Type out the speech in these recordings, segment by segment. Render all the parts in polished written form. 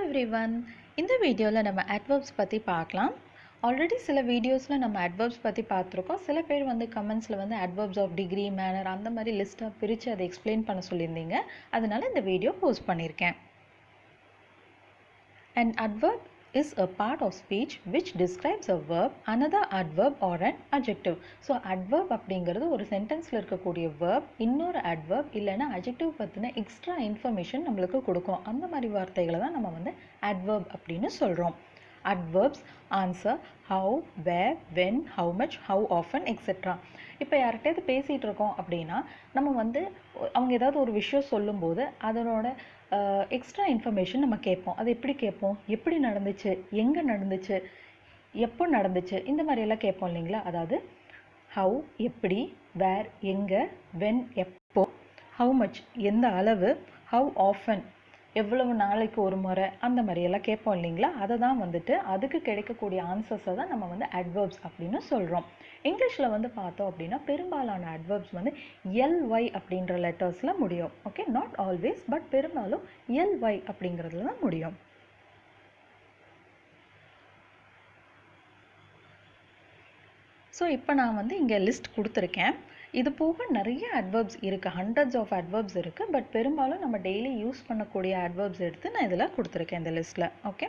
everyone. இந்த வீடியோவில் நம்ம adverbs பற்றி பார்க்கலாம். ஆல்ரெடி சில வீடியோஸில் நம்ம adverbs பற்றி பார்த்துருக்கோம். சில பேர் வந்து கமெண்ட்ஸில் வந்து adverbs of degree, manner அந்த மாதிரி லிஸ்ட்டாக பிரித்து அதை எக்ஸ்பிளைன் பண்ண சொல்லியிருந்தீங்க. அதனால இந்த வீடியோ போஸ்ட் பண்ணியிருக்கேன். An adverb is a part of speech which describes a verb, another adverb or an adjective. So adverb அப்படிங்கிறது ஒரு சென்டென்ஸில் இருக்கக்கூடிய verb, இன்னொரு adverb இல்லைன்னா adjective பற்றின எக்ஸ்ட்ரா இன்ஃபர்மேஷன் நம்மளுக்கு கொடுக்கும். அந்த மாதிரி வார்த்தைகளை தான் நம்ம வந்து adverb அப்படின்னு சொல்கிறோம். Adverbs answer how, where, when, how much, how often, etc. இப்போ யார்கிட்டயாவது பேசிகிட்டு இருக்கோம் அப்படின்னா நம்ம வந்து அவங்க ஏதாவது ஒரு விஷயம் சொல்லும்போது அதனோட எக்ஸ்ட்ரா இன்ஃபர்மேஷன் நம்ம கேட்போம். அது எப்படி கேட்போம்? எப்படி நடந்துச்சு, எங்கே நடந்துச்சு, எப்போ நடந்துச்சு, இந்த மாதிரியெல்லாம் கேட்போம் இல்லைங்களா? அதாவது ஹவு எப்படி, வேர் எங்கே, வென் எப்போ, ஹவு மச் எந்த அளவு, ஹவு ஆஃபன் எவ்வளவு நாளைக்கு ஒரு முறை, அந்த மாதிரியெல்லாம் கேட்போம் இல்லைங்களா? அதை தான் வந்துட்டு அதுக்கு கிடைக்கக்கூடிய ஆன்சர்ஸை தான் நம்ம வந்து அட்வர்ப்ஸ் அப்படின்னு சொல்கிறோம். இங்கிலீஷில் வந்து பார்த்தோம் அப்படின்னா பெரும்பாலான அட்வர்ப்ஸ் வந்து எல்ஒய் அப்படின்ற லெட்டர்ஸில் முடியும். ஓகே, நாட் ஆல்வேஸ், பட் பெரும்பாலும் எல்ஒய் அப்படிங்கிறதுல தான் முடியும். ஸோ இப்போ நான் வந்து இங்கே லிஸ்ட் கொடுத்துருக்கேன். இது போக நிறைய அட்வர்ப்ஸ் இருக்குது, ஹண்ட்ரட்ஸ் ஆஃப் அட்வர்ப்ஸ் இருக்குது. பட் பெரும்பாலும் நம்ம டெய்லி யூஸ் பண்ணக்கூடிய அட்வர்ப்ஸ் எடுத்து நான் இதில் கொடுத்துருக்கேன் இந்த லிஸ்ட்டில். ஓகே,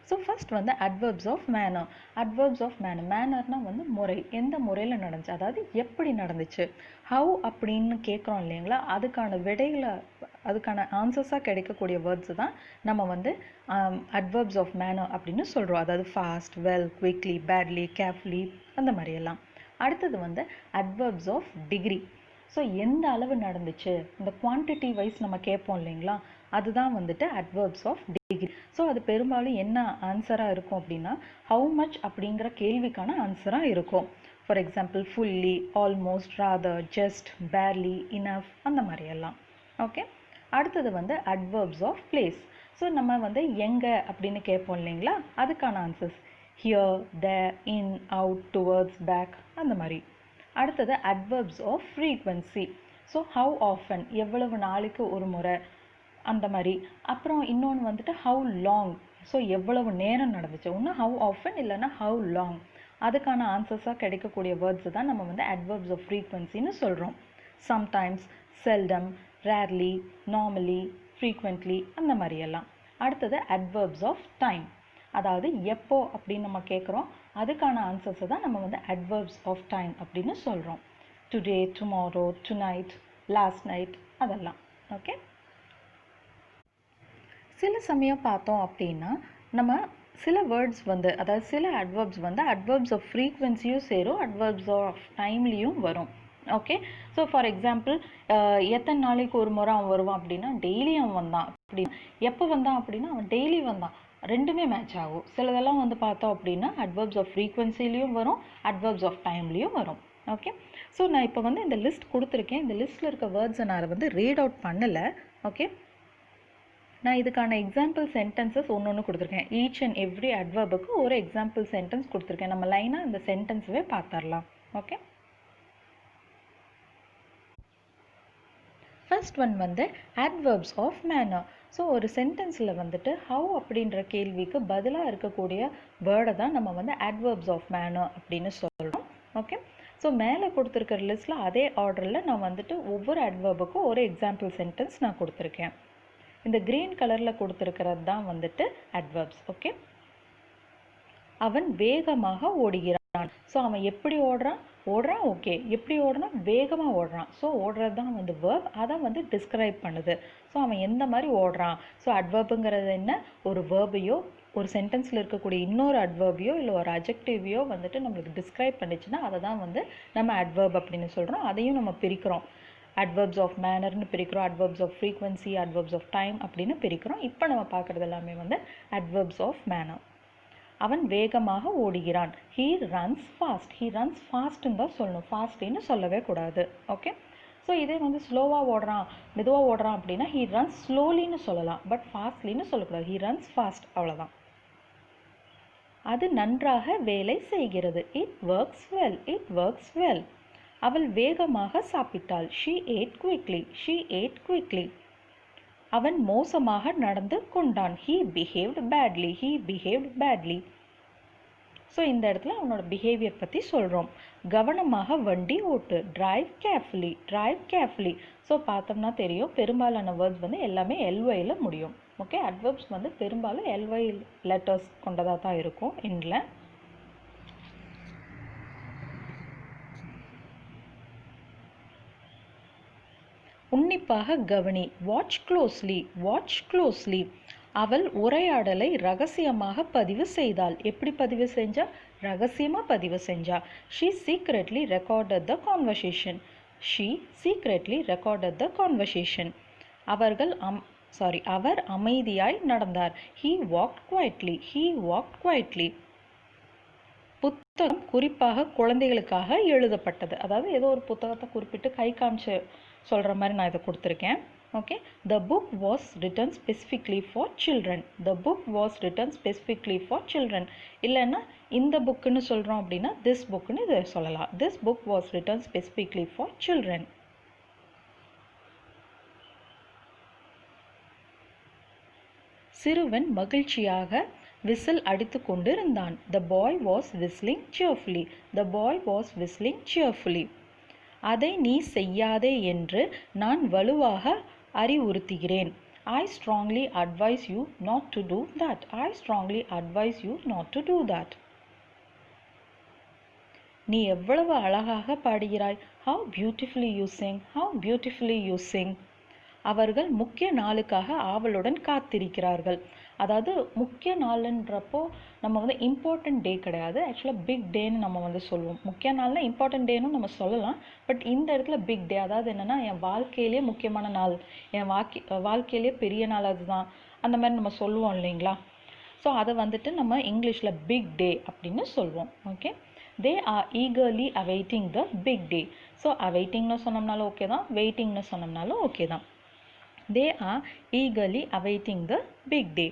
ஸோ ஃபஸ்ட் வந்து adverbs of manner. Adverbs of manner, மேனர்னால் வந்து முறை, எந்த முறையில் நடந்துச்சு, அதாவது எப்படி நடந்துச்சு. ஹவு அப்படின்னு கேட்குறோம் இல்லைங்களா? அதுக்கான விடைகளை, அதுக்கான ஆன்சர்ஸாக கிடைக்கக்கூடிய வேர்ட்ஸு தான் நம்ம வந்து அட்வர்ப்ஸ் ஆஃப் மேனர் அப்படின்னு சொல்கிறோம். அதாவது fast, well, quickly, badly, carefully, அந்த மாதிரியெல்லாம். அடுத்தது வந்து அட்வர்ப்ஸ் ஆஃப் டிகிரி. ஸோ எந்த அளவு நடந்துச்சு, இந்த குவான்டிட்டி வைஸ் நம்ம கேட்போம் இல்லைங்களா? அதுதான் வந்துட்டு அட்வர்ப்ஸ் ஆஃப் டிகிரி. ஸோ அது பெரும்பாலும் என்ன ஆன்சராக இருக்கும் அப்படின்னா ஹவு மச் அப்படிங்கிற கேள்விக்கான ஆன்சராக இருக்கும். For example fully, almost, rather, just, barely, enough, அந்த மாதிரியெல்லாம். ஓகே, அடுத்தது வந்து அட்வர்ப்ஸ் ஆஃப் பிளேஸ். ஸோ நம்ம வந்து எங்கே அப்படின்னு கேட்போம் இல்லைங்களா? அதுக்கான answers here, there, in, out, towards, back, அந்த மாதிரி. அடுத்தது adverbs of frequency. So how often எவ்வளவு நாளைக்கு ஒரு முறை, அந்த மாதிரி. அப்புறம் இன்னொன்று வந்துட்டு how long, ஸோ எவ்வளவு நேரம் நடந்துச்சு. ஒன்று how often இல்லைன்னா how long. அதுக்கான ஆன்சர்ஸாக கிடைக்கக்கூடிய வேர்ட்ஸ் தான் நம்ம வந்து adverbs of frequencyன்னு சொல்கிறோம். sometimes, seldom, rarely, normally, frequently, அந்த மாதிரியெல்லாம். அடுத்தது adverbs of time. அதாவது எப்போ அப்படின்னு நம்ம கேட்குறோம், அதுக்கான ஆன்சர்ஸை தான் நம்ம வந்து அட்வர்ப்ஸ் ஆஃப் டைம் அப்படின்னு சொல்கிறோம். Today, tomorrow, tonight, last night, அதெல்லாம். ஓகே, சில சமயம் பார்த்தோம் அப்படின்னா நம்ம சில வேர்ட்ஸ் வந்து, அதாவது சில அட்வர்ப்ஸ் வந்து அட்வர்ப்ஸ் ஆஃப் ஃப்ரீக்வன்சியும் சேரும், அட்வர்ப்ஸ் ஆஃப் டைம்லேயும் வரும். ஓகே, ஸோ ஃபார் எக்ஸாம்பிள் எத்தனை நாளைக்கு ஒரு முறை அவன் வருவான் அப்படின்னா டெய்லி அவன் வந்தான் அப்படின்னா, எப்போ வந்தான் அப்படின்னா அவன் டெய்லி வந்தான், ரெண்டுமே மேட்ச் ஆகும். சிலதெல்லாம் வந்து பார்த்தோம் அப்படின்னா அட்வர்ப்ஸ் ஆஃப் ஃப்ரீக்வன்சிலையும் வரும், அட்வர்ப்ஸ் ஆஃப் டைம்லேயும் வரும். ஓகே, ஸோ நான் இப்போ வந்து இந்த லிஸ்ட் கொடுத்துருக்கேன். இந்த லிஸ்ட்டில் இருக்க வேர்ட்ஸை நான் வந்து ரீட் அவுட் பண்ணலை. ஓகே, நான் இதுக்கான எக்ஸாம்பிள் சென்டென்சஸ் ஒன்று கொடுத்துருக்கேன். ஈச் அண்ட் எவ்ரி அட்வர்புக்கு ஒரு எக்ஸாம்பிள் சென்டென்ஸ் கொடுத்துருக்கேன். நம்ம லைனாக இந்த சென்டென்ஸவே பார்த்துடலாம். ஓகே, ஃபர்ஸ்ட் ஒன் வந்து adverbs of manner. ஸோ ஒரு சென்டென்ஸில் வந்துட்டு ஹவு அப்படின்ற கேள்விக்கு பதிலாக இருக்கக்கூடிய வேர்டை தான் நம்ம வந்து adverbs of manner அப்படின்னு சொல்கிறோம். ஓகே, ஸோ மேலே கொடுத்துருக்கிற லிஸ்ட்டில் அதே ஆர்டரில் நான் வந்துட்டு ஒவ்வொரு அட்வர்புக்கும் ஒரு எக்ஸாம்பிள் சென்டென்ஸ் நான் கொடுத்துருக்கேன். இந்த க்ரீன் கலரில் கொடுத்துருக்கிறது தான் வந்துட்டு அட்வர்ப்ஸ். ஓகே, அவன் வேகமாக ஓடுகிறான். ஸோ அவன் எப்படி ஓடுறான், ஓகே, எப்படி ஓடுறான், வேகமாக ஓடுறான். ஸோ ஓடுறது தான் வந்து வேர்ப், அதை வந்து டிஸ்கிரைப் பண்ணுது. ஸோ அவன் எந்த மாதிரி ஓடுறான். ஸோ அட்வர்புங்கிறது என்ன, ஒரு வேர்பையோ ஒரு சென்டென்ஸில் இருக்கக்கூடிய இன்னொரு அட்வர்பையோ இல்லை ஒரு அட்ஜெக்டிவையோ வந்துட்டு நம்மளுக்கு டிஸ்கிரைப் பண்ணிச்சுன்னா அதை தான் வந்து நம்ம அட்வர்ப் அப்படின்னு சொல்கிறோம். அதையும் நம்ம பிரிக்கிறோம். அட்வர்ப்ஸ் ஆஃப் மேனர்னு பிரிக்கிறோம், adverbs of frequency, adverbs of time அப்படின்னு பிரிக்கிறோம். இப்போ நம்ம பார்க்குறது எல்லாமே வந்து அட்வர்ப்ஸ் ஆஃப் மேனர். அவன் வேகமாக ஓடுகிறான். he runs fast. he runs fastன்னு தான் சொல்லணும், ஃபாஸ்ட்னு சொல்லவே கூடாது. ஓகே, ஸோ இதே வந்து ஸ்லோவாக ஓடுறான், மெதுவாக ஓடுறான் அப்படின்னா he runs slowlyன்னு சொல்லலாம், பட் ஃபாஸ்ட்லின்னு சொல்லக்கூடாது. he runs fast, அவ்வளோதான். அது நன்றாக வேலை செய்கிறது. it works well. it works well. அவள் வேகமாக சாப்பிட்டாள். she ate quickly. she ate quickly. அவன் மோசமாக நடந்து கொண்டான். he behaved badly. he behaved badly. So இந்த இடத்துல அவனோட பிஹேவியர் பற்றி சொல்கிறோம். கவனமாக வண்டி ஓட்டு. Drive carefully. Drive carefully. So பார்த்தோம்னா தெரியும் பெரும்பாலான வேர்ட்ஸ் வந்து எல்லாமே எல்ஒய்ல முடியும். ஓகே, அட்வர்ப்ஸ் வந்து பெரும்பாலும் எல்ஒய் லெட்டர்ஸ் கொண்டதாக தான் இருக்கும் எண்டில். உன்னிப்பாக கவனி. Watch closely. Watch closely. அவள் உரையாடலை ரகசியமாக பதிவு செய்தாள். எப்படி பதிவு செஞ்சா? ரகசியமாக பதிவு செஞ்சா. She secretly recorded the conversation. She secretly recorded the conversation. அவர் அமைதியாய் நடந்தார். He walked quietly. He walked quietly. புத்தகம் குறிப்பாக குழந்தைகளுக்காக எழுதப்பட்டது. அதாவது ஏதோ ஒரு புத்தகத்தை குறிப்பிட்டு கை காமிச்சு சொல்கிற மாதிரி நான் இதை கொடுத்துருக்கேன். Okay, the book was written specifically for children. The book was written specifically for children. இல்லைன்னா இந்த புக்குன்னு சொல்கிறோம் அப்படின்னா திஸ் புக்குன்னு இதை சொல்லலாம். This book was written specifically for children. சிறுவன் மகிழ்ச்சியாக விசில் அடித்து கொண்டிருந்தான். The boy was whistling cheerfully. The boy was whistling cheerfully. அதை நீ செய்யாதே என்று நான் வலுவாக அறிவுறுத்துகிறேன். I strongly advise you not to do that. I strongly advise you not to do that. நீ எவ்வளவு அழகாக பாடுகிறாய். How beautifully you sing. How beautifully you sing. அவர்கள் முக்கிய நாளுக்காக ஆவலுடன் காத்திருக்கிறார்கள். அதாவது முக்கிய நாளுன்றப்போ நம்ம வந்து இம்பார்ட்டன்ட் டே கிடையாது, ஆக்சுவலாக பிக் டேன்னு நம்ம வந்து சொல்லுவோம். முக்கிய நாள்னா இம்பார்ட்டன்ட் டேன்னு நம்ம சொல்லலாம். பட் இந்த இடத்துல பிக் டே, அதாவது என்னென்னா என் வாழ்க்கையிலே முக்கியமான நாள், என் வாழ்க்கையிலே பெரிய நாள் அதுதான், அந்த மாதிரி நம்ம சொல்லுவோம் இல்லைங்களா. ஸோ அதை வந்துட்டு நம்ம இங்கிலீஷில் பிக் டே அப்படின்னு சொல்லுவோம். Okay, they are eagerly awaiting the big day. So அவைட்டிங்னு சொன்னோம்னாலும் ஓகே தான், வெயிட்டிங்னு சொன்னோம்னாலும் ஓகே தான். They are eagerly awaiting the big day.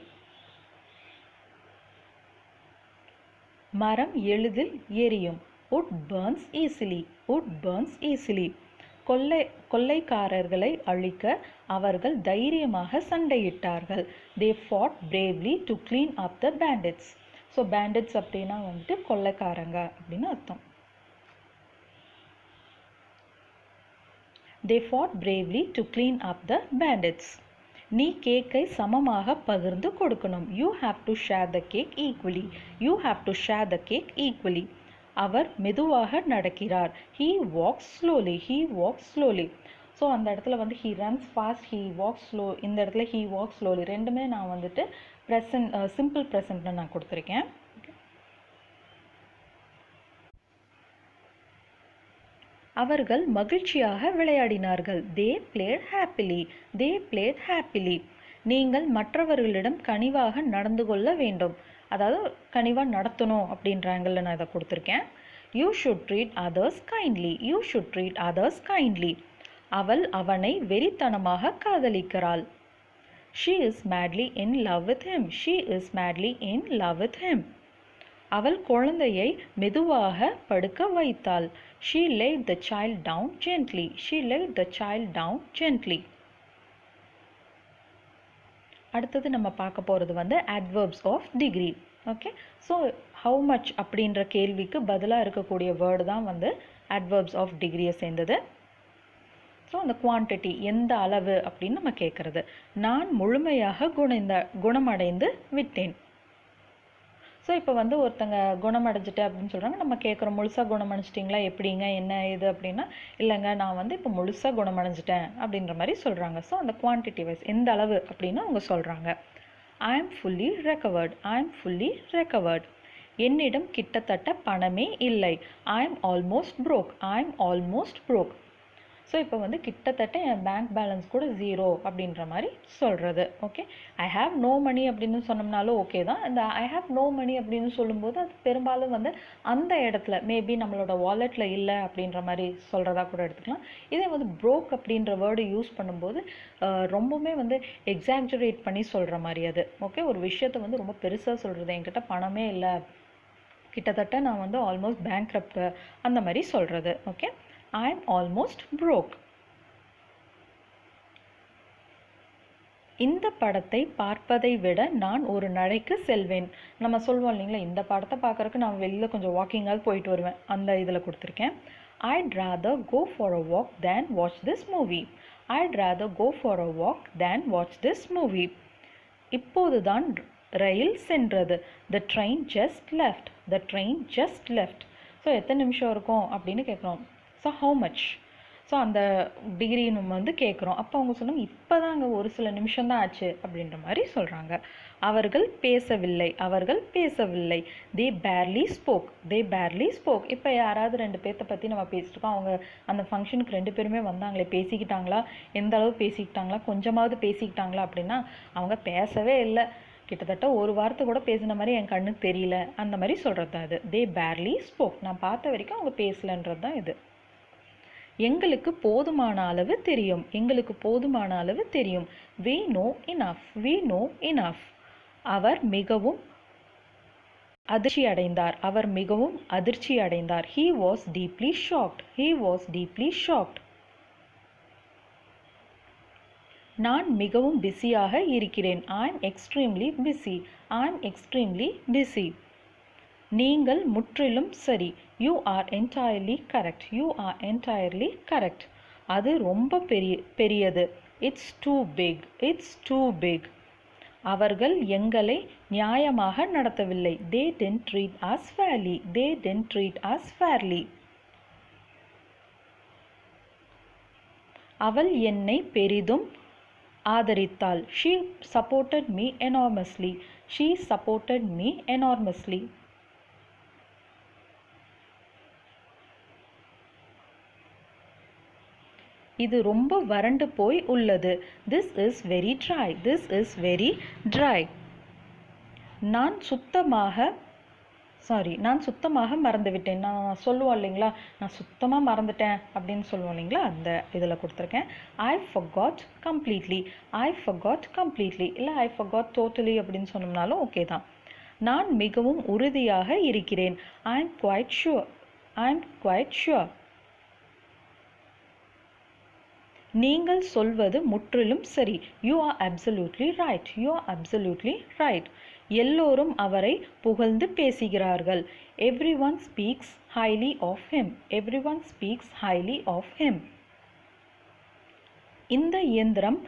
மரம் எளிதில் எரியும். Wood burns easily. Wood burns easily. கொள்ளைக்காரர்களை அழிக்க அவர்கள் தைரியமாக சண்டையிட்டார்கள். They fought bravely to clean up the bandits. So bandits அப்படின்னா வந்துட்டு கொள்ளைக்காரங்க அப்படின்னு அர்த்தம். They fought bravely to clean up the bandits. நீ கேக்கை சமமாக பகிர்ந்து கொடுக்கணும். You have to share the cake equally. You have to share the cake equally. அவர் மெதுவாக நடக்கிறார். He walks slowly. He walks slowly. So அந்த இடத்துல வந்து he runs fast, he walks slow. இந்த இடத்துல he walks slowly. ரெண்டுமே நான் வந்துட்டு ப்ரெசன்ட், சிம்பிள் ப்ரெசன்ட்னு நான் கொடுத்துருக்கேன். அவர்கள் மகிழ்ச்சியாக விளையாடினார்கள். They played happily. They played happily. நீங்கள் மற்றவர்களிடம் கனிவாக நடந்து கொள்ள வேண்டும். அதாவது கனிவாக நடத்தணும் அப்படின்றாங்கல்ல, நான் இதை கொடுத்துருக்கேன். You should treat others kindly. You should treat others kindly. அவள் அவனை வெறித்தனமாக காதலிக்கிறாள். She is madly in love with him. She is madly in love with him. அவள் குழந்தையை மெதுவாக படுக்க வைத்தாள். She laid the child down gently. She laid the child down gently. அடுத்தது நம்ம பார்க்க போகிறது வந்து adverbs of degree. Okay, so how much அப்படின்ற கேள்விக்கு பதிலாக இருக்கக்கூடிய வேர்டு தான் வந்து adverbs of degree சேர்ந்தது. ஸோ அந்த குவான்டிட்டி, எந்த அளவு அப்படின்னு நம்ம கேட்குறது. நான் முழுமையாக குணமடைந்து விட்டேன். ஸோ இப்போ வந்து ஒருத்தங்க குணமடைஞ்சிட்டு அப்படின்னு சொல்கிறாங்க, நம்ம கேட்குறோம் முழுசாக குணமடைஞ்சிட்டிங்களா, எப்படிங்க, என்ன இது அப்படின்னா, இல்லைங்க நான் வந்து இப்போ முழுசாக குணமடைஞ்சிட்டேன் அப்படின்ற மாதிரி சொல்கிறாங்க. ஸோ அந்த குவான்டிட்டி வைஸ் எந்த அளவு அப்படின்னு அவங்க சொல்கிறாங்க. I am fully recovered. I am fully recovered. என்னிடம் கிட்டத்தட்ட பணமே இல்லை. I am almost broke. I am almost broke. So இப்போ வந்து கிட்டத்தட்ட என் பேங்க் பேலன்ஸ் கூட 0 அப்படின்ற மாதிரி சொல்கிறது. Okay, I have no money அப்படின்னு சொன்னோம்னாலும் ஓகே தான். இந்த ஐ ஹாவ் நோ மணி அப்படின்னு சொல்லும்போது அது பெரும்பாலும் வந்து அந்த இடத்துல மேபி நம்மளோட வாலெட்டில் இல்லை அப்படின்ற மாதிரி சொல்கிறதா கூட எடுத்துக்கலாம். இதே வந்து ப்ரோக் அப்படின்ற வேர்டு யூஸ் பண்ணும்போது ரொம்பவுமே வந்து எக்ஸாக்ஜரேட் பண்ணி சொல்கிற மாதிரி அது. ஓகே, ஒரு விஷயத்தை வந்து ரொம்ப பெருசாக சொல்கிறது, என்கிட்ட பணமே இல்லை, கிட்டத்தட்ட நான் வந்து ஆல்மோஸ்ட் பேங்க்ரப்ட் அந்த மாதிரி சொல்கிறது. Okay, I am almost broke. இந்த படத்தை பார்ப்பதை விட நான் ஒரு நடைக்கு செல்வேன். நம்ம சொல்லுவோம் இல்லைங்களா, இந்த படத்தை பார்க்கறதுக்கு நான் வெளியில் கொஞ்சம் வாக்கிங்காவது போயிட்டு வருவேன், அந்த இதில் கொடுத்துருக்கேன். I'd rather go for a walk than watch this movie. I'd rather go for a walk than watch this movie. இப்போதுதான் ரயில் சென்றது. The train just left. The train just left. So எத்தனை நிமிஷம் இருக்கும் அப்படின்னு கேட்குறோம். So how much? ஸோ அந்த degree நம்ம வந்து கேட்குறோம். அப்போ அவங்க சொன்னாங்க இப்போ தான் அங்கே ஒரு சில நிமிஷம்தான் ஆச்சு அப்படின்ற மாதிரி சொல்கிறாங்க. அவர்கள் பேசவில்லை. அவர்கள் பேசவில்லை. தே பேர்லி ஸ்போக். தே பேர்லி ஸ்போக். இப்போ யாராவது ரெண்டு பேர்த்த பற்றி நம்ம பேசிட்டுருக்கோம், அவங்க அந்த ஃபங்க்ஷனுக்கு ரெண்டு பேருமே வந்தாங்களே, பேசிக்கிட்டாங்களா, எந்த அளவு பேசிக்கிட்டாங்களா, கொஞ்சமாவது பேசிக்கிட்டாங்களா அப்படின்னா அவங்க பேசவே இல்லை, கிட்டத்தட்ட ஒரு வாரத்தை கூட பேசின மாதிரி என் கண்ணுக்கு தெரியல, அந்த மாதிரி சொல்கிறது தான் இது. தே பேர்லி ஸ்போக். நான் பார்த்த வரைக்கும் அவங்க பேசலைன்றது தான் இது. எங்களுக்கு போதுமான அளவு தெரியும். எங்களுக்கு போதுமான அளவு தெரியும். we know enough. we know enough. அவர் மிகவும் அதிர்ச்சி அடைந்தார். அவர் மிகவும் அதிர்ச்சி அடைந்தார். he was deeply shocked. he was deeply shocked. நான் மிகவும் பிஸியாக இருக்கிறேன். I am extremely busy. I am extremely busy. நீங்கள் முற்றிலும் சரி. You are entirely correct. You are entirely correct. அது ரொம்ப பெரியது. It's too big. It's too big. அவர்கள் எங்களை நியாயமாக நடத்தவில்லை. They didn't treat us fairly. They didn't treat us fairly. அவள் என்னை பெரிதும் ஆதரித்தாள். She supported me enormously. She supported me enormously. இது ரொம்ப வறண்டு போய் உள்ளது. This is very dry. This is very dry. நான் சுத்தமாக மறந்துவிட்டேன். நான் சொல்லுவோம் இல்லைங்களா, நான் சுத்தமாக மறந்துட்டேன் அப்படின்னு சொல்லுவோம் இல்லைங்களா, அந்த இதில் கொடுத்துருக்கேன். I forgot completely. I forgot completely. இல்லை I forgot totally அப்படின்னு சொன்னோம்னாலும் ஓகே தான். நான் மிகவும் உறுதியாக இருக்கிறேன். I am quite sure. I am quite sure. நீங்கள் சொல்வது முற்றிலும் சரி. You are absolutely right. You are absolutely right. எல்லோரும் அவரை புகழ்ந்து பேசுகிறார்கள். Everyone speaks highly of him. Everyone speaks highly of him. இந்த இயந்திரம்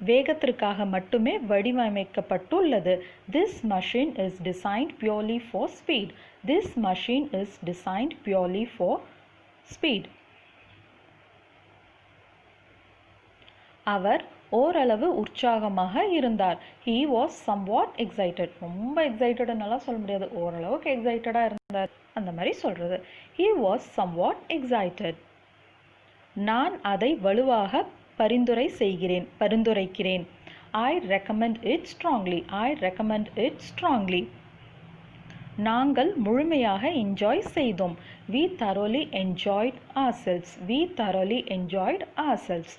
வேகத்திற்காக மட்டுமே வடிவமைக்கப்பட்டுள்ளது. This machine is designed purely for speed. This machine is designed purely for speed. அவர் ஓரளவு உற்சாகமாக இருந்தார். He was somewhat excited. ரொம்ப எக்ஸைட்டட்னால சொல்ல முடியாது, ஓரளவுக்கு எக்ஸைட்டடாக இருந்தார் அந்த மாதிரி சொல்கிறது. He was somewhat excited. நான் அதை வலுவாக பரிந்துரைக்கிறேன். I recommend it strongly. I recommend it strongly. நாங்கள் முழுமையாக என்ஜாய் செய்தோம். We thoroughly enjoyed ourselves. We thoroughly enjoyed ourselves.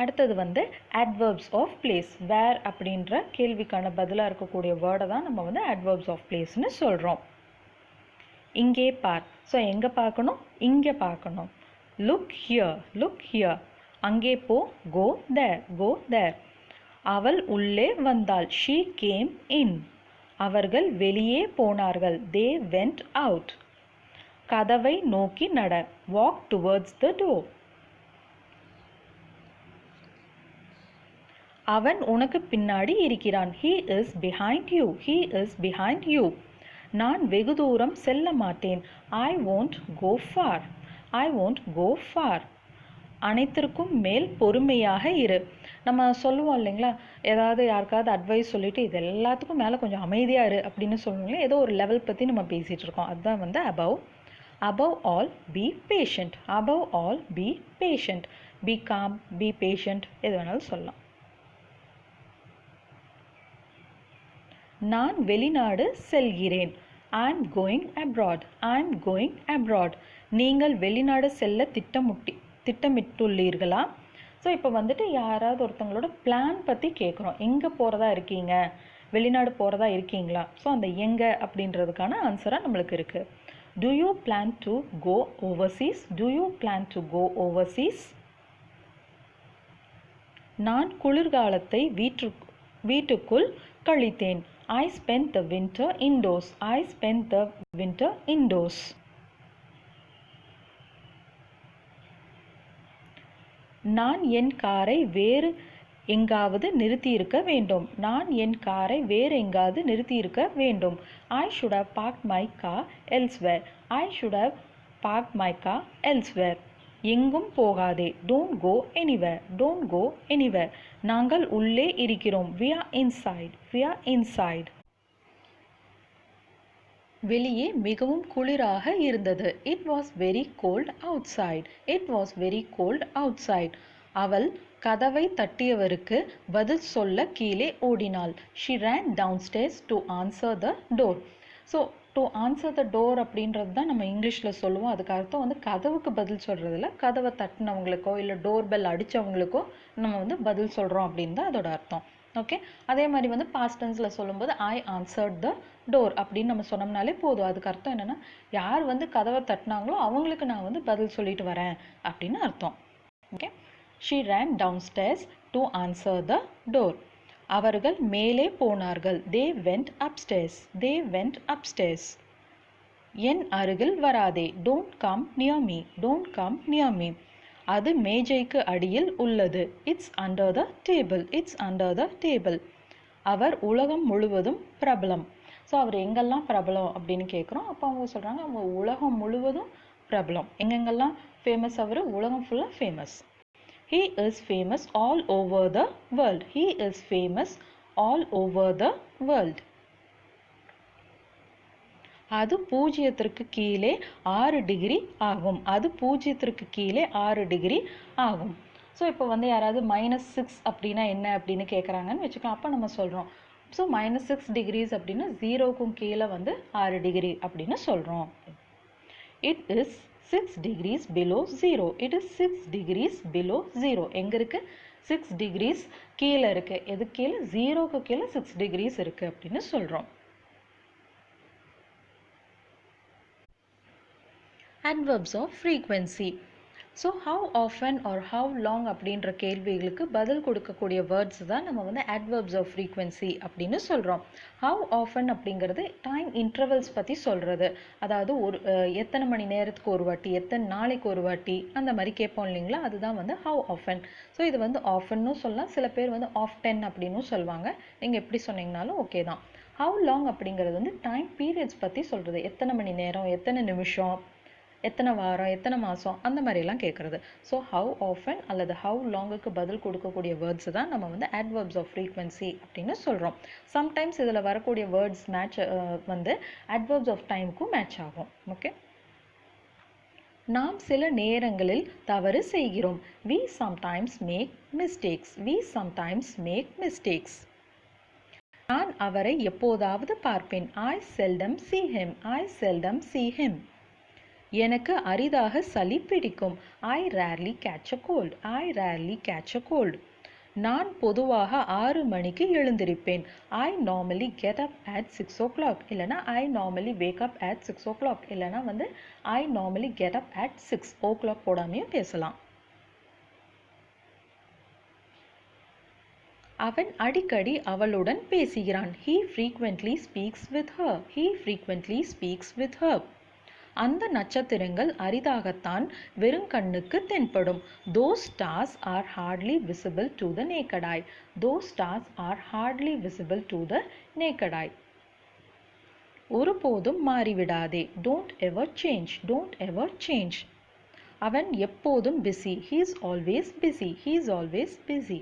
அடுத்தது வந்து adverbs of place. வேர் அப்படின்ற கேள்விக்கான பதிலாக இருக்கக்கூடிய வேர்டை தான் நம்ம வந்து adverbs of placeன்னு சொல்கிறோம். இங்கே பார். ஸோ எங்கே பார்க்கணும்? இங்கே பார்க்கணும். Look here. Look here. அங்கே போ. கோ தேர். கோ தேர். அவள் உள்ளே வந்தாள். ஷீ கேம் இன். அவர்கள் வெளியே போனார்கள். They went out. கதவை நோக்கி நட. Walk towards the door. அவன் உனக்கு பின்னாடி இருக்கிறான். He is behind you. He is behind you. நான் வெகு தூரம் செல்ல மாட்டேன். I won't go far. I won't go far. அனைத்திற்கும் மேல் பொறுமையாக இரு. நம்ம சொல்லுவோம் இல்லைங்களா, ஏதாவது யாருக்காவது அட்வைஸ் சொல்லிட்டு இது எல்லாத்துக்கும் மேலே கொஞ்சம் அமைதியாக இரு அப்படின்னு சொல்லுவோம். ஏதோ ஒரு லெவல் பற்றி நம்ம பேசிகிட்டு இருக்கோம். அதுதான் வந்து above. Above all be patient. Above all be patient. Be calm, be patient, எது வேணாலும் சொல்லலாம். நான் வெளிநாடு செல்கிறேன். I am going abroad. I am going abroad. நீங்கள் வெளிநாடு செல்ல திட்டமிட்டுள்ளீர்களா? ஸோ இப்போ வந்துட்டு யாராவது ஒருத்தவங்களோட பிளான் பற்றி கேட்குறோம். எங்கே போகிறதா இருக்கீங்க, வெளிநாடு போகிறதா இருக்கீங்களா? ஸோ அந்த எங்கே அப்படின்றதுக்கான ஆன்சராக நம்மளுக்கு இருக்குது. Do you plan to go overseas? Do you plan to go overseas? நான் குளிர்காலத்தை வீட்டுக்குள் கழித்தேன். I spent the winter indoors. I spent the winter indoors. நான் என் காரை வேறு எங்காவது நிறுத்தியிருக்க வேண்டும். நான் என் காரை வேறு எங்காவது நிறுத்தியிருக்க வேண்டும். I should have parked my car elsewhere. I should have parked my car elsewhere. எங்கும் போகாதே. Don't go anywhere. Don't go anywhere. நாங்கள் உள்ளே இருக்கிறோம். We are inside. We are inside. வெளியே மிகவும் குளிராக இருந்தது. It was very cold outside. It was very cold outside. அவள் கதவை தட்டியவருக்கு பதில் சொல்ல கீழே ஓடினாள். She ran downstairs to answer the door. So to answer the door அப்படின்றது தான் நம்ம இங்கிலீஷில் சொல்லுவோம். அதுக்கு அர்த்தம் வந்து கதவுக்கு பதில் சொல்கிறதில்ல, கதவை தட்டினவங்களுக்கோ இல்லை டோர் பெல் அடித்தவங்களுக்கோ நம்ம பதில் சொல்கிறோம் அப்படின்னு தான் அதோட அர்த்தம். ஓகே, அதே மாதிரி பாஸ்ட் டென்ஸில் சொல்லும்போது ஐ ஆன்சர்ட் த டோர் அப்படின்னு நம்ம சொன்னோம்னாலே போதும். அதுக்கு அர்த்தம் என்னென்னா யார் கதவை தட்டினாங்களோ அவங்களுக்கு நான் பதில் சொல்லிட்டு வரேன் அப்படின்னு அர்த்தம். Okay, she ran downstairs to answer the door. அவர்கள் மேலே போனார்கள். They went upstairs. They went upstairs. என் அருகில் வராதே. Don't come near me. Don't come near me. அது மேஜைக்கு அடியில் உள்ளது. It's under the table. It's under the table. அவர் உலகம் முழுவதும் பிரபலம். ஸோ அவர் எங்கெல்லாம் பிரபலம் அப்படின்னு கேட்குறோம். அப்போ அவங்க சொல்கிறாங்க அவங்க உலகம் முழுவதும் பிரபலம். எங்கெங்கெல்லாம் ஃபேமஸ்? அவர் உலகம் ஃபுல்லாக famous. He is famous all over the world. He is famous all over the world. அது 0க்கு கீழே 6 டிகிரி ஆகும். அது 0க்கு கீழே 6 டிகிரி ஆகும். ஸோ இப்போ யாராவது -6 அப்படின்னா என்ன அப்படின்னு கேட்குறாங்கன்னு வச்சுக்கலாம். அப்போ நம்ம சொல்கிறோம் ஸோ -6 டிகிரிஸ் அப்படின்னா 0க்கும் கீழே 6 டிகிரி அப்படின்னு சொல்கிறோம். It is 6 degrees below 0. It is 6 degrees below 0. எங்க இருக்கு? 6 degrees கீழே இருக்கு. எது கீழே? 0க்கு கீழே 6 degrees இருக்கு அப்படின்னு சொல்றோம். Adverbs of frequency. So how often or how long அப்படின்ற கேள்விகளுக்கு பதில் கொடுக்கக்கூடிய வேர்ட்ஸ் தான் நம்ம adverbs of frequency அப்படின்னு சொல்கிறோம். how often அப்படிங்கிறது டைம் இன்டர்வல்ஸ் பற்றி சொல்கிறது. அதாவது எத்தனை மணி நேரத்துக்கு ஒரு வாட்டி, எத்தனை நாளைக்கு ஒரு வாட்டி அந்த மாதிரி கேட்போம் இல்லைங்களா, அதுதான் how often. ஸோ இது often சொல்லலாம், சில பேர் often அப்படின்னு சொல்லுவாங்க. நீங்கள் எப்படி சொன்னீங்கனாலும் ஓகே தான். how long அப்படிங்கிறது டைம் பீரியட்ஸ் பற்றி சொல்கிறது. எத்தனை மணி நேரம், எத்தனை நிமிஷம், எத்தனை வாரம், எத்தனை மாதம் அந்த மாதிரிலாம் கேட்குறது. ஸோ ஹவு ஆஃபன் அல்லது ஹவு லாங்குக்கு பதில் கொடுக்கக்கூடிய வேர்ட்ஸ் தான் நம்ம adverbs of frequency அப்படின்னு சொல்கிறோம். சம்டைம்ஸ் இதில் வரக்கூடிய வேர்ட்ஸ் மேட்ச் adverbs of timeக்கும் மேட்ச் ஆகும். ஓகே, நாம் சில நேரங்களில் தவறு செய்கிறோம். we sometimes make mistakes. We sometimes make mistakes. நான் அவரை எப்போதாவது பார்ப்பேன். I seldom see him. I seldom see him. எனக்கு அரிதாக சளி பிடிக்கும். I rarely catch a cold. I rarely catch a cold. நான் பொதுவாக 6 மணிக்கு எழுந்திருப்பேன். I normally get up at 6 o'clock. இல்லைனா I normally wake up at 6 o'clock. இல்லைனா I normally get up at 6 o'clock போடாமையும் பேசலாம். அவன் அடிக்கடி அவளுடன் பேசுகிறான். He frequently speaks with her. He frequently speaks with her. அந்த நட்சத்திரங்கள் அரிதாகத்தான் வெறும் கண்ணுக்கு தென்படும். Those stars are hardly visible to the naked eye. Those stars are hardly visible to the naked eye. ஒருபோதும் மாறிவிடாதே. Don't ever change. Don't ever change. அவன் எப்போதும் busy. He is always busy. He is always busy.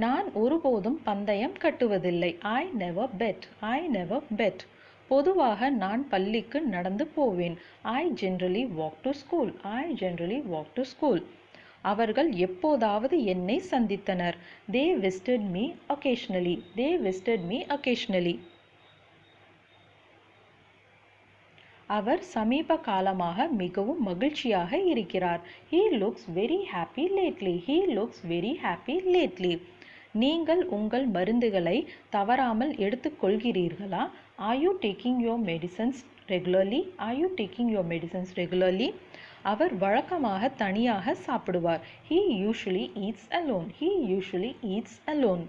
நான் ஒருபோதும் பந்தயம் கட்டுவதில்லை. I never bet. I never bet. பொதுவாக நான் பள்ளிக்கு நடந்து போவேன். I generally walk to school. I generally walk to school. அவர்கள் எப்போதாவது என்னை சந்தித்தனர். They visited me occasionally. They visited me occasionally. அவர் சமீப காலமாக மிகவும் மகிழ்ச்சியாக இருக்கிறார். He looks very happy lately. He looks very happy lately. நீங்கள் உங்கள் மருந்துகளை தவறாமல் எடுத்துக்கொள்கிறீர்களா? Are you taking your medicines regularly? Are you taking your medicines regularly? அவர் வழக்கமாக தனியாக சாப்பிடுவார். He usually eats alone. He usually eats alone.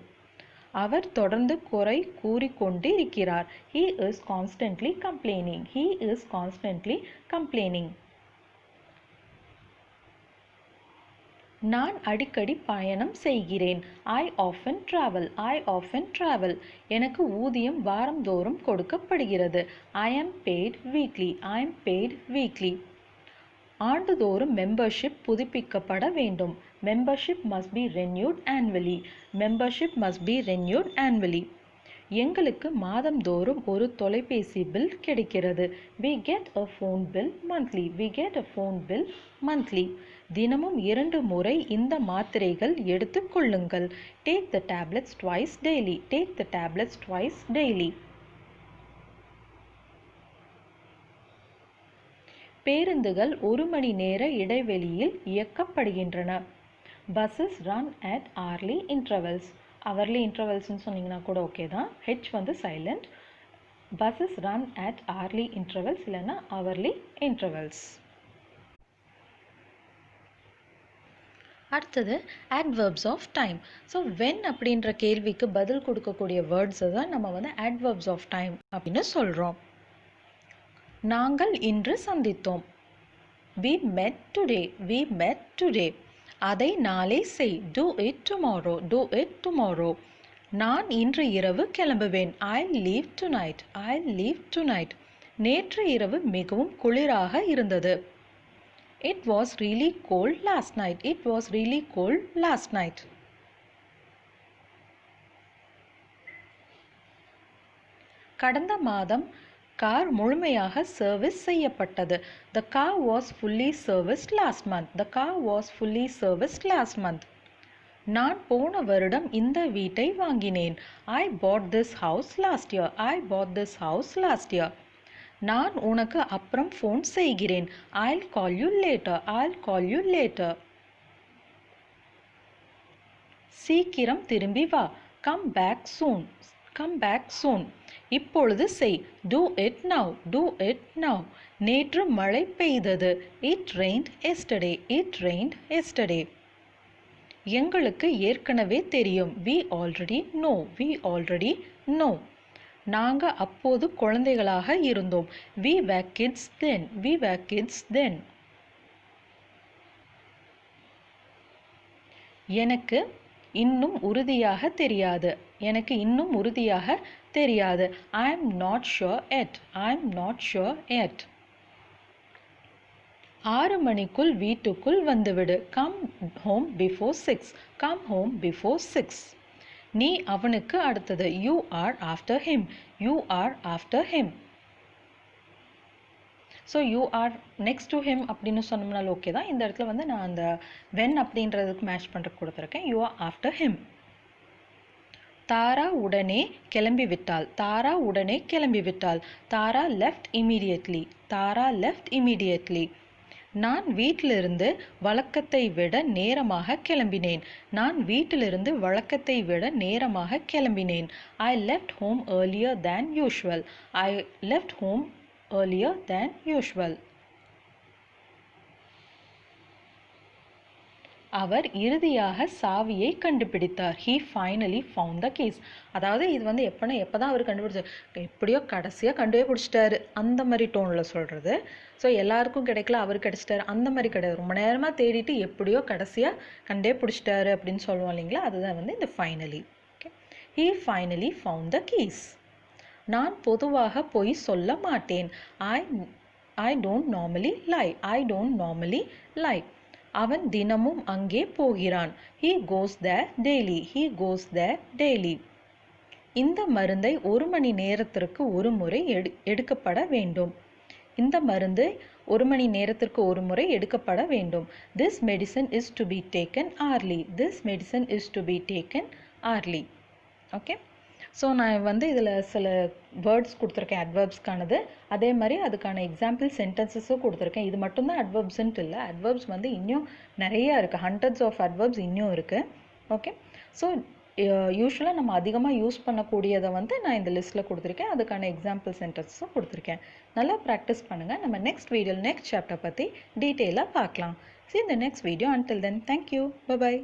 அவர் தொடர்ந்து குறை கூறிக்கொண்டிருக்கிறார். He is constantly complaining. He is constantly complaining. நான் அடிக்கடி பயணம் செய்கிறேன். I often travel. I often travel. எனக்கு ஊதியம் வாரந்தோறும் கொடுக்கப்படுகிறது. I am paid weekly. I am paid weekly. ஆண்டுதோறும் மெம்பர்ஷிப் புதுப்பிக்கப்பட வேண்டும். Membership must be renewed annually. Membership must be renewed annually. எங்களுக்கு மாதந்தோறும் ஒரு தொலைபேசி பில் கிடைக்கிறது. We get a phone bill monthly. We get a phone bill monthly. தினமும் 2 முறை இந்த மாத்திரைகள் எடுத்துக் கொள்ளுங்கள். Take the tablets twice daily. Take the tablets twice daily. பேருந்துகள் 1 மணி நேர இடைவெளியில் இயக்கப்படுகின்றன. Buses run at hourly intervals. hourly intervals னு சொன்னீங்கன்னா கூட ஓகே தான். H வந்து silent. Buses run at hourly intervals இல்லைன்னா hourly intervals. அடுத்தது adverbs of time. So when அப்படின்ற கேள்விக்கு பதில் கொடுக்கக்கூடிய வேர்ட்ஸை தான் நம்ம வந்து adverbs of time அப்படின்னு சொல்கிறோம். நாங்கள் இன்று சந்தித்தோம். We met today. We met today. அதை நாளை செய். Do it tomorrow. Do it tomorrow. நான் இன்று இரவு கிளம்புவேன். I'll leave tonight. I'll leave tonight. நேற்று இரவு மிகவும் குளிராக இருந்தது. It was really cold last night. It was really cold last night. கடந்த மாதம் கார் முழுமையாக சர்வீஸ் செய்யப்பட்டது. The car was fully serviced last month. The car was fully serviced last month. நான் போன வருடம் இந்த வீட்டை வாங்கினேன். I bought this house last year. I bought this house last year. நான் உனக்கு அப்புறம் ஃபோன் செய்கிறேன். I'll call you later. I'll call you later. சீக்கிரம் திரும்பி வா. Come back soon. Come back soon. இப்பொழுது செய். Do it now. Do it now. நேற்று மழை பெய்தது. It rained yesterday. It rained yesterday. எங்களுக்கு ஏற்கனவே தெரியும். We already know. We already know. நாங்க அப்போது குழந்தைகளாக இருந்தோம். We were kids then. We were kids then. எனக்கு இன்னும் உறுதியாக தெரியாது. எனக்கு இன்னும் உறுதியாக தெரியாது. I am not sure yet. I am not sure yet. 6 மணிக்குள் வீட்டுக்குள் வந்துவிடு. Come home before 6. Come home before 6. நீ அவனுக்கு அடுத்தது. You are after him. You are after him. So you are next to him அப்படின்னு சொன்னோம்னாலும் ஓகே தான். இந்த இடத்துல வந்து நான் அந்த when அப்படின்றதுக்கு மேட்ச் பண்ணுறதுக்கு கொடுத்துருக்கேன். You are after him. தாரா உடனே கிளம்பி விட்டாள். தாரா உடனே கிளம்பி விட்டாள். தாரா left immediately. தாரா left immediately. நான் வீட்டிலிருந்து வழக்கத்தை விட நேரமாக கிளம்பினேன். நான் வீட்டிலிருந்து வழக்கத்தை விட நேரமாக கிளம்பினேன். I left home earlier than usual. I left home earlier than usual. அவர் இறுதியாக சாவியை கண்டுபிடித்தார். He finally found the keys. அதாவது இது வந்து எப்போதான் அவர் கண்டுபிடிச்சார், எப்படியோ கடைசியாக கண்டுபிடிச்சிட்டாரு அந்த மாதிரி டோனில் சொல்கிறது. ஸோ எல்லாருக்கும் கிடைக்கல, அவர் கிடைச்சிட்டாரு அந்த மாதிரி கிடையாது. ரொம்ப நேரமாக தேடிட்டு எப்படியோ கடைசியாக கண்டுபிடிச்சிட்டாரு அப்படின்னு சொல்லுவோம் இல்லைங்களா, அதுதான் வந்து இந்த finally. Okay, He finally found the keys. நான் பொதுவாக பொய் சொல்ல மாட்டேன். I don't normally lie. I don't normally lie. அவன் தினமும் அங்கே போகிறான். He goes there daily. He goes there daily. இந்த மருந்தை 1 மணி நேரத்திற்கு ஒரு முறை எடுக்கப்பட வேண்டும். இந்த மருந்து 1 மணி நேரத்திற்கு ஒரு முறை எடுக்கப்பட வேண்டும். This medicine is to be taken hourly. This medicine is to be taken hourly. Okay, so நான் வந்து இதில் சில வேர்ட்ஸ் கொடுத்துருக்கேன் அட்வர்ப்ஸ்க்கானது. அதே மாதிரி அதுக்கான எக்ஸாம்பிள் சென்டென்சஸும் கொடுத்துருக்கேன். இது மட்டும்தான் அட்வர்ப்ஸ்ன்ட்டு இல்லை, அட்வர்ப்ஸ் வந்து இன்னும் நிறையா இருக்குது. ஹண்ட்ரட்ஸ் ஆஃப் அட்வர்ப்ஸ் இன்னும் இருக்குது. ஓகே, ஸோ யூஸ்வலாக நம்ம அதிகமாக யூஸ் பண்ணக்கூடியதை வந்து நான் இந்த லிஸ்ட்டில் கொடுத்துருக்கேன். அதுக்கான எக்ஸாம்பிள் சென்டென்ஸும் கொடுத்துருக்கேன். நல்லா ப்ராக்டிஸ் பண்ணுங்கள். நம்ம நெக்ஸ்ட் வீடியோவில் நெக்ஸ்ட் சாப்டர் பற்றி டீட்டெயிலாக பார்க்கலாம். See you in the next video. Until then, thank you. Bye bye.